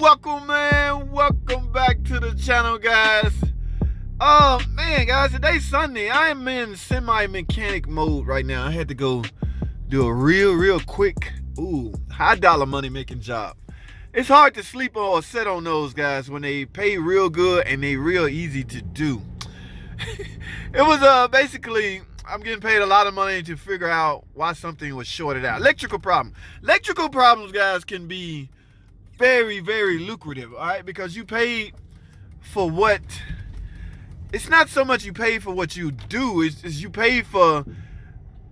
Welcome back to the channel, guys. Oh man, guys, today's Sunday. I am in semi-mechanic mode right now. I had to go do a real quick, high dollar money making job. It's hard to sleep or sit on those, guys, when they pay real good and they real easy to do. It was basically, I'm getting paid a lot of money to figure out why something was shorted out. Electrical problems, guys, can be very lucrative, all right, because you pay for what, it's not so much you pay for what you do, it's you pay for,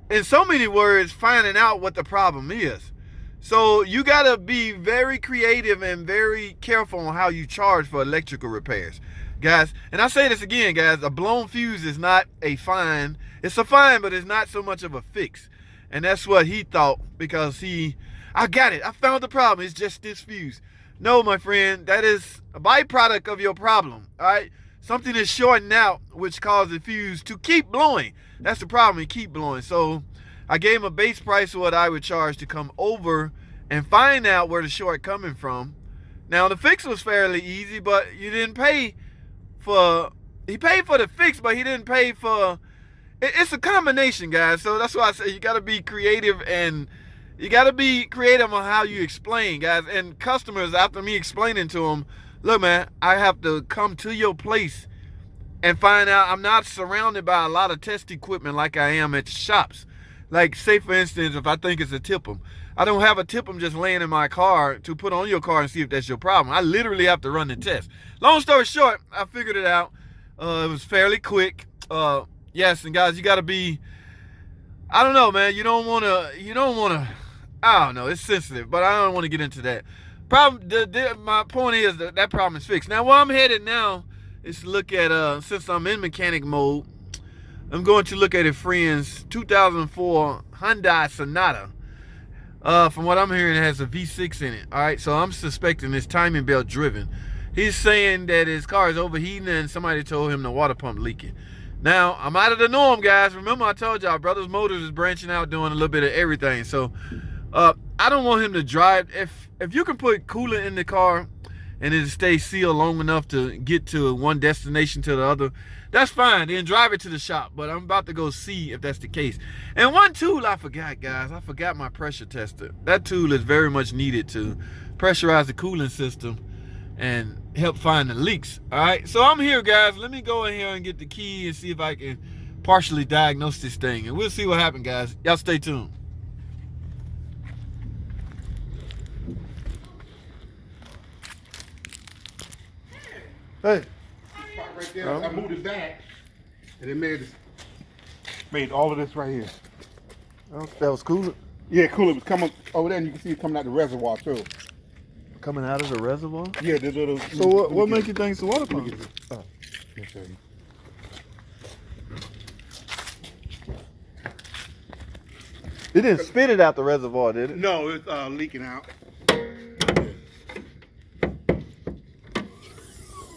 in so many words, finding out what the problem is. So you gotta be very creative and very careful on how you charge for electrical repairs, guys. And I say this again, guys, a blown fuse is not a fine. It's a fine, but it's not so much of a fix. And that's what he thought, because I got it. I found the problem. It's just this fuse. No, my friend, that is a byproduct of your problem. All right, something is shorting out, which causes the fuse to keep blowing. That's the problem. It keep blowing. So I gave him a base price of what I would charge to come over and find out where the short coming from. Now the fix was fairly easy, but you didn't pay for. He paid for the fix, but he didn't pay for. It's a combination, guys. So that's why I say you got to be creative, and you got to be creative on how you explain, guys. And customers, after me explaining to them, look, man, I have to come to your place and find out I'm not surrounded by a lot of test equipment like I am at shops. Like, say, for instance, if I think it's a tip-em, I don't have a tip-em just laying in my car to put on your car and see if that's your problem. I literally have to run the test. Long story short, I figured it out. It was fairly quick. Yes, and guys, you got to be, I don't know, man. You don't want to, I don't know. It's sensitive, but I don't want to get into that. My point is that problem is fixed. Now, where I'm headed now is to look at, since I'm in mechanic mode, I'm going to look at a friend's 2004 Hyundai Sonata. From what I'm hearing, it has a V6 in it. All right, so I'm suspecting it's timing belt driven. He's saying that his car is overheating and somebody told him the water pump leaking. Now, I'm out of the norm, guys. Remember, I told y'all, Brothers Motors is branching out, doing a little bit of everything. So, I don't want him to drive. If you can put coolant in the car and it stays sealed long enough to get to one destination to the other, that's fine. Then drive it to the shop. But I'm about to go see if that's the case. And one tool I forgot, guys. I forgot my pressure tester. That tool is very much needed to pressurize the cooling system and help find the leaks. All right, so I'm here, guys. Let me go in here and get the key and see if I can partially diagnose this thing, and we'll see what happens, guys. Y'all stay tuned. Hey, right there. I moved it back, and it made all of this right here. That was coolant. Yeah, coolant was coming over there, and you can see it coming out the reservoir too. Coming out of the reservoir? Yeah, there's little. So what makes you think it's the water pump? It didn't spit it out the reservoir, did it? No, it's leaking out.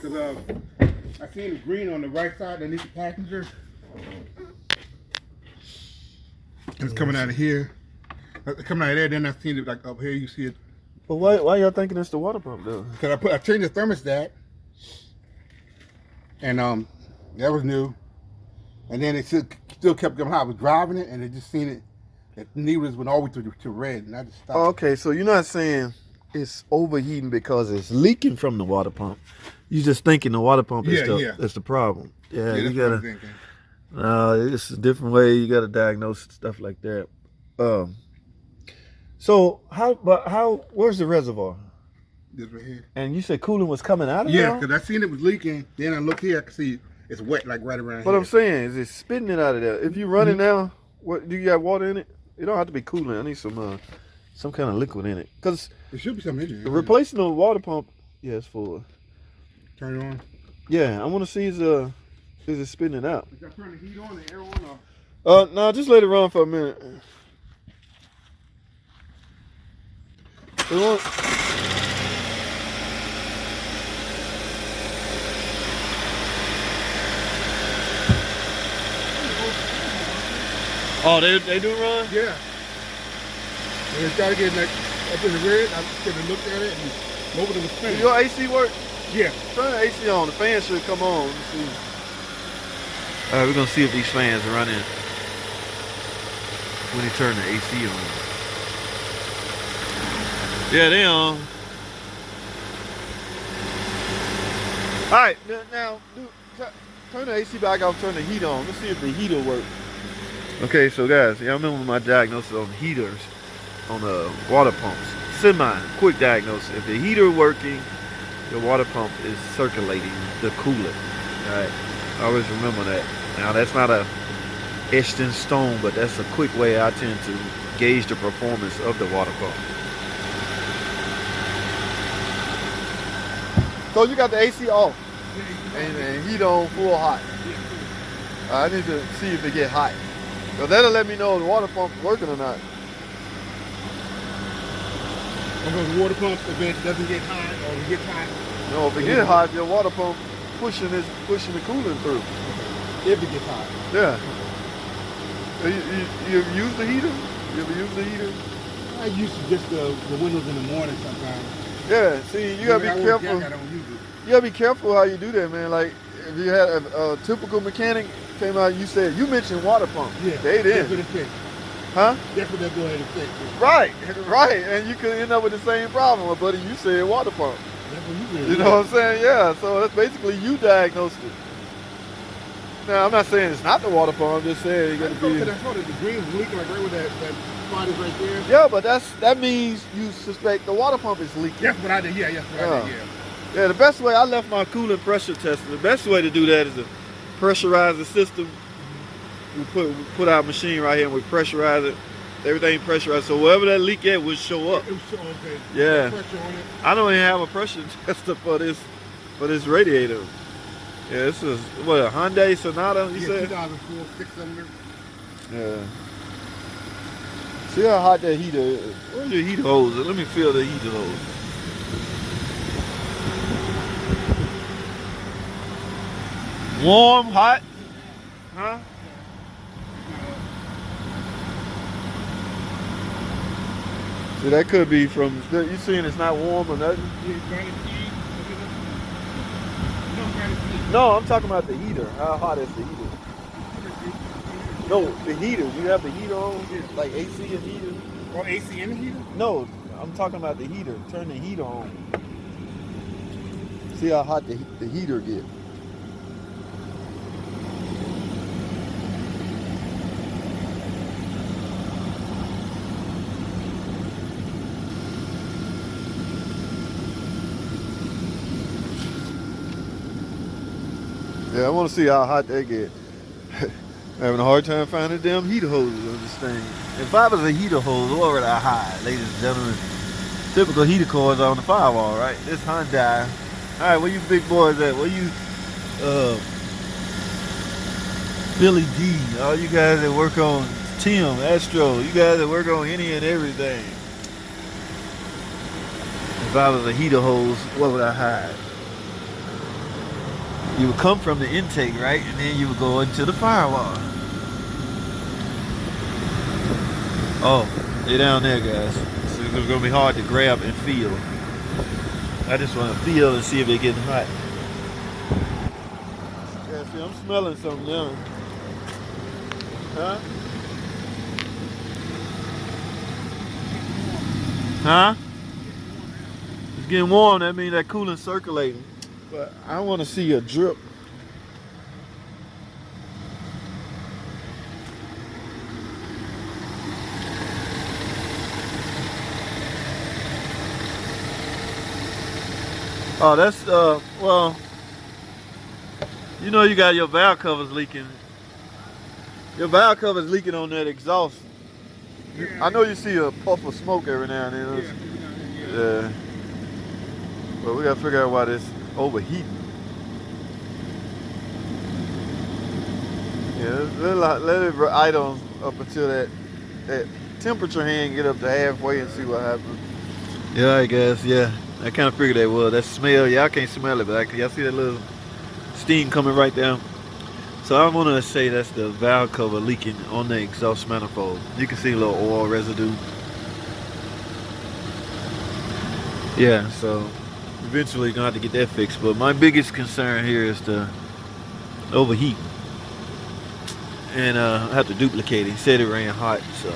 Cause I seen the green on the right side underneath the passenger. It's coming out of here. It's coming out of there. Then I seen it like up here. You see it. But why y'all thinking it's the water pump though? Because I changed the thermostat, and that was new, and then it still kept going high. I was driving it, and it just seen it. The needles went all the way to red, and I just stopped. Oh, okay, so you're not saying it's overheating because it's leaking from the water pump. You just thinking the water pump is the problem. Yeah, you gotta. It's a different way. You gotta diagnose stuff like that. So where's the reservoir? This right here. And you said coolant was coming out of it? Yeah, because I seen it was leaking. Then I look here, I can see it's wet, like right around here. What I'm saying is it's spitting it out of there. If you run it now, what do you got water in it? It don't have to be coolant. I need some kind of liquid in it. Cause there should be something in there. Replacing the water pump, yeah, it's full. Turn it on. Yeah, I want to see is it spitting it out. Did I turn the heat on, the air on, or? No, just let it run for a minute. Oh, they do run? Yeah. And it's got to get like up in the red. I could have looked at it, and Both of them are Does spinning. your AC work? Yeah. Turn the AC on. The fan should come on. Let's see. All right, we're gonna see if these fans are running when you turn the AC on. Yeah, they on. All right, now turn the AC back off. Turn the heat on. Let's see if the heater works. Okay, so guys, y'all remember my diagnosis on heaters, on the water pumps. Quick diagnosis. If the heater working, your water pump is circulating the coolant. All right, always remember that. Now that's not a etched in stone, but that's a quick way I tend to gauge the performance of the water pump. So you got the AC off and heat on full hot. I need to see if it get hot. So that'll let me know if the water pump's working or not. Because the water pump, if it doesn't get hot or it gets hot. No, if it gets hot, your water pump pushing the coolant through. If it gets hot. Yeah. You ever use the heater? You ever use the heater? I use just the windows in the morning sometimes. Yeah, see, you gotta be careful. I don't use it. You gotta be careful how you do that, man. Like, if you had a typical mechanic came out, you mentioned water pump. Yeah, they did. That's what it fixed. Huh? That's what they go ahead and fix. Right, and you could end up with the same problem. But buddy, you said water pump. That's what you did. You know what I'm saying? Yeah, so that's basically you diagnosed it. Now, I'm not saying it's not the water pump. I'm just saying you gotta be. I saw that the green was leaking right where that spot is right there. Yeah, but that means you suspect the water pump is leaking. That's what I did. Yeah, that's what I did. Yeah. Yeah, the best way, I left my coolant pressure tester. The best way to do that is to pressurize the system. We put our machine right here and we pressurize it. Everything pressurized, so wherever that leak at will show up. It will show, okay. Yeah. Pressure on it. I don't even have a pressure tester for this radiator. Yeah, this is what, a Hyundai Sonata, you said? 2004, 6-cylinder. Yeah. See how hot that heater is. Where's your heater hose? Let me feel the heater hose. Warm, hot? Huh? See, that could be from, you seeing it's not warm or nothing? No, I'm talking about the heater. How hot is the heater? No, the heater. You have the heater on? Like AC and heater? Or AC and the heater? No, I'm talking about the heater. Turn the heater on. See how hot the heater gets. Yeah, I want to see how hot they get. Having a hard time finding damn heater hoses on this thing. If I was a heater hose, what would I hide, ladies and gentlemen? Typical heater cords on the firewall, right? This Hyundai. All right, where you big boys at? Where you, Billy D, all you guys that work on Tim, Astro, you guys that work on any and everything. If I was a heater hose, what would I hide? You would come from the intake, right? And then you would go into the firewall. Oh, they're down there, guys. So it's gonna be hard to grab and feel. I just want to feel and see if they're getting hot. Yeah, see, I'm smelling something now. Huh? Huh? It's getting warm. That means that coolant's circulating. But I want to see a drip. Oh, that's, well, you know you got your valve covers leaking. Your valve cover's leaking on that exhaust. I know you see a puff of smoke every now and then. Yeah. But we gotta figure out why this overheating. Yeah, let it idle up until that temperature hand get up to halfway and see what happens. Yeah, I guess, yeah. I kind of figured that was. That smell, y'all can't smell it, but y'all see that little steam coming right down? So I'm gonna say that's the valve cover leaking on the exhaust manifold. You can see a little oil residue. Yeah, so eventually gonna have to get that fixed. But my biggest concern here is the overheat, and I have to duplicate it. He said it ran hot, so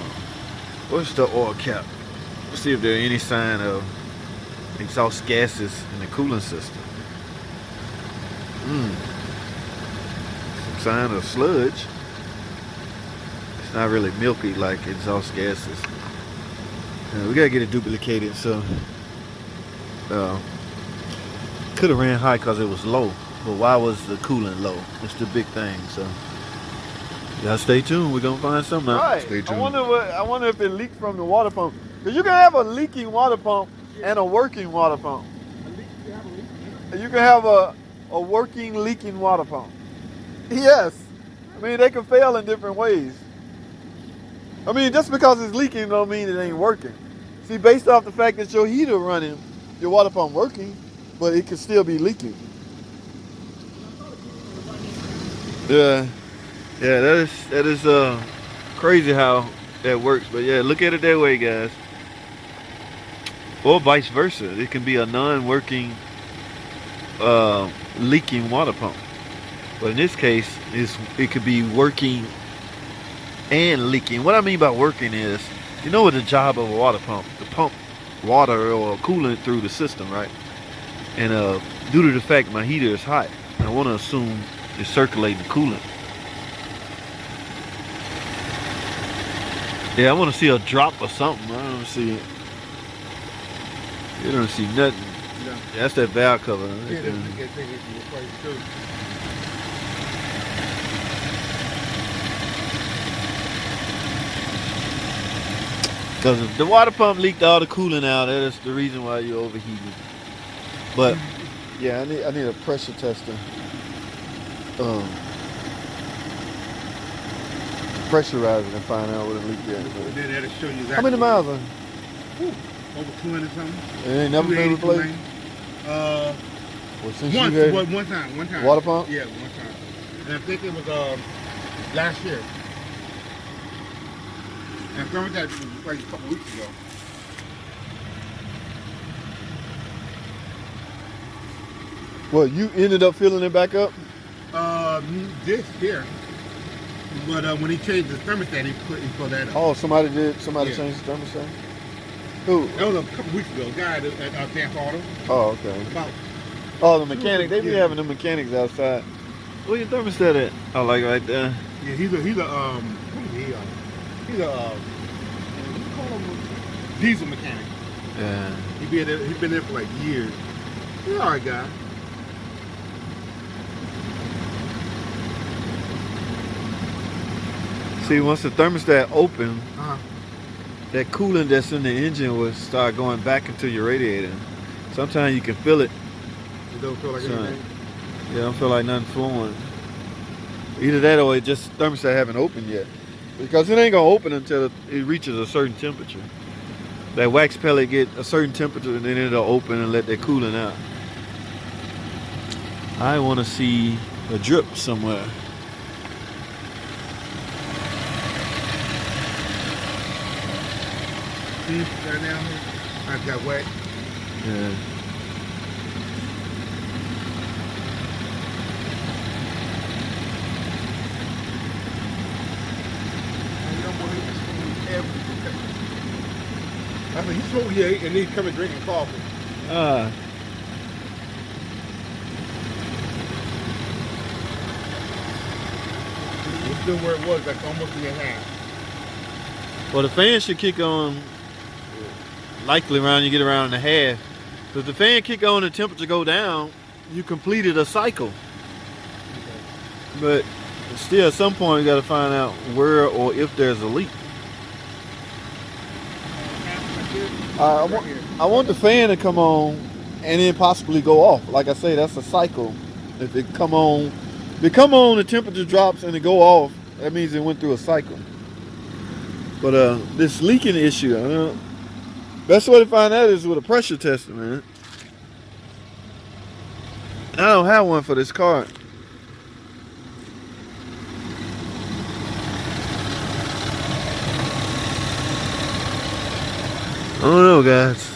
what's the oil cap? Let's see if there are any sign of exhaust gases in the cooling system. Some sign of sludge. It's not really milky like exhaust gases. We gotta get it duplicated, so could have ran high because it was low, but why was the coolant low? It's the big thing. So y'all stay tuned. We're gonna find something out. Right. Stay tuned. I wonder if it leaked from the water pump. Because you can have a leaking water pump and a working water pump. You can have a working leaking water pump. Yes. I mean, they can fail in different ways. I mean, just because it's leaking don't mean it ain't working. See, based off the fact that your heater running, your water pump working, but it can still be leaking. Yeah, that is crazy how that works. But yeah, look at it that way, guys. Or vice versa. It can be a non-working leaking water pump. But in this case, it could be working and leaking. What I mean by working is, you know what the job of a water pump, to pump water or coolant through the system, right? And due to the fact my heater is hot, I want to assume it's circulating coolant. Yeah, I want to see a drop or something. I don't see it. You don't see nothing. Yeah. That's that valve cover. Yeah, they get replaced too. Because if the water pump leaked all the coolant out, that is the reason why you overheated. But Yeah, I need a pressure tester. Pressurize it and find out what it leaked at. And then that'll show you exactly. How many miles on it? Over 200 something. It ain't never been 280, replaced? 290. Well, since One you had time. water pump? Yeah, one time. And I think it was last year. And some of that was replaced a couple weeks ago. Well, you ended up filling it back up? This here. But when he changed the thermostat, he put that up. Oh, somebody changed the thermostat? Who? That was a couple weeks ago. A guy at Tampa Auto. Oh, okay. About The mechanic. They be Yeah. having the mechanics outside. where your thermostat at? Oh, like right there. yeah, he's a what is he? He's a what do you call him? Diesel mechanic. Yeah. He's been there for like years. He's an alright guy. See, once the thermostat open, Uh-huh. that coolant that's in the engine will start going back into your radiator. Sometimes you can feel it. It don't feel like Son. anything. Yeah, I don't feel like nothing flowing. Either that or it just thermostat haven't opened yet. Because it ain't gonna open until it reaches a certain temperature. That wax pellet get a certain temperature and then it'll open and let that coolant out. I want to see a drip somewhere. See, right now, I got wet. Yeah. I said, you smoke here and then come and drinking coffee. It's still where it was, like almost in half. Well, the fan should kick on likely around you get around in the half. So if the fan kick on and the temperature go down, you completed a cycle. But still, at some point, you got to find out where or if there's a leak. I want the fan to come on and then possibly go off. Like I say, that's a cycle. If it come on, the temperature drops and it go off, that means it went through a cycle. But this leaking issue, best way to find out is with a pressure tester, man. I don't have one for this car. I don't know, guys.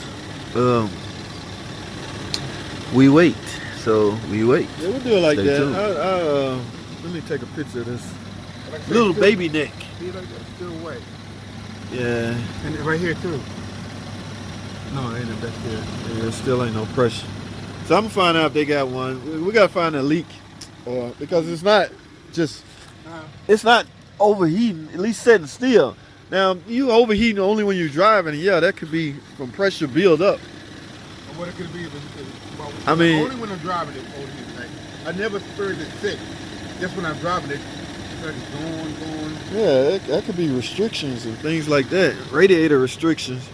we wait. So we wait. Yeah, we'll do it like Stay that. tuned. Let me take a picture of this Like I said, little still- baby neck. See, like that, still wet. Yeah, And right here too. No, it ain't back here. there still ain't no pressure. So I'm gonna find out if they got one. We gotta find a leak, or because it's not just, it's not overheating. At least sitting still. Now you overheating only when you're driving. Yeah, that could be from pressure build up. Or what it could be is I mean- only when I'm driving it, overheating. Like, I never spurred it sick. Just when I'm driving it, it's like going. Yeah, that could be restrictions and things like that. Radiator restrictions.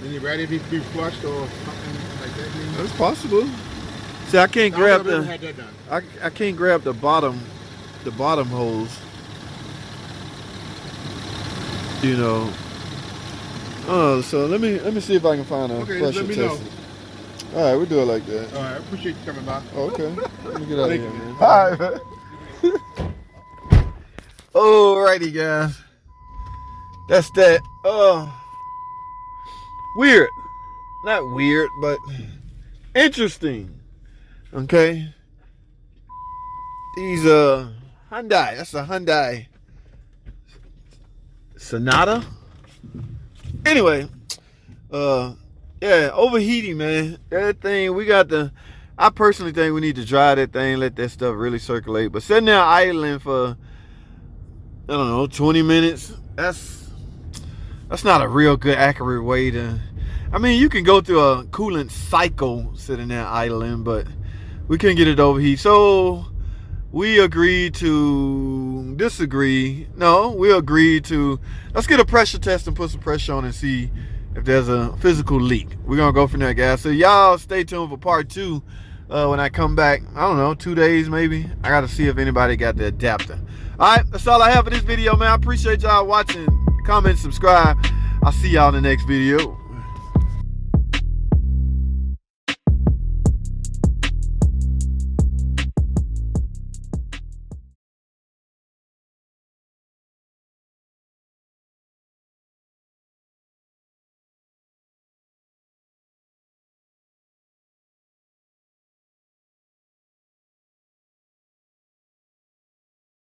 Then you ready to be flushed or something like that. Maybe? That's possible. See, I can't I grab never the. had that done. I can't grab the bottom hose. You know. Oh, so let me see if I can find a Okay, pressure let me tester. know. All right, we'll do it like that. All right, I appreciate you coming by. Okay, let me get out of Thank here, you. man. All right, man. Alrighty, guys. That's that. Weird. Not weird, but interesting. Okay. These Hyundai. That's a Hyundai Sonata. Anyway, yeah, overheating, man. That thing, I personally think we need to dry that thing, let that stuff really circulate. But sitting there idling for, I don't know, 20 minutes, that's not a real good, accurate way to, I mean, you can go through a coolant cycle sitting there idling, but we couldn't get it overheat. So we agreed to disagree. No, we agreed to, let's get a pressure test and put some pressure on and see if there's a physical leak. We're gonna go from there, guys. So y'all stay tuned for part 2 when I come back. I don't know, 2 days maybe. I gotta see if anybody got the adapter. All right, that's all I have for this video, man. I appreciate y'all watching. Comment, subscribe. I'll see y'all in the next video.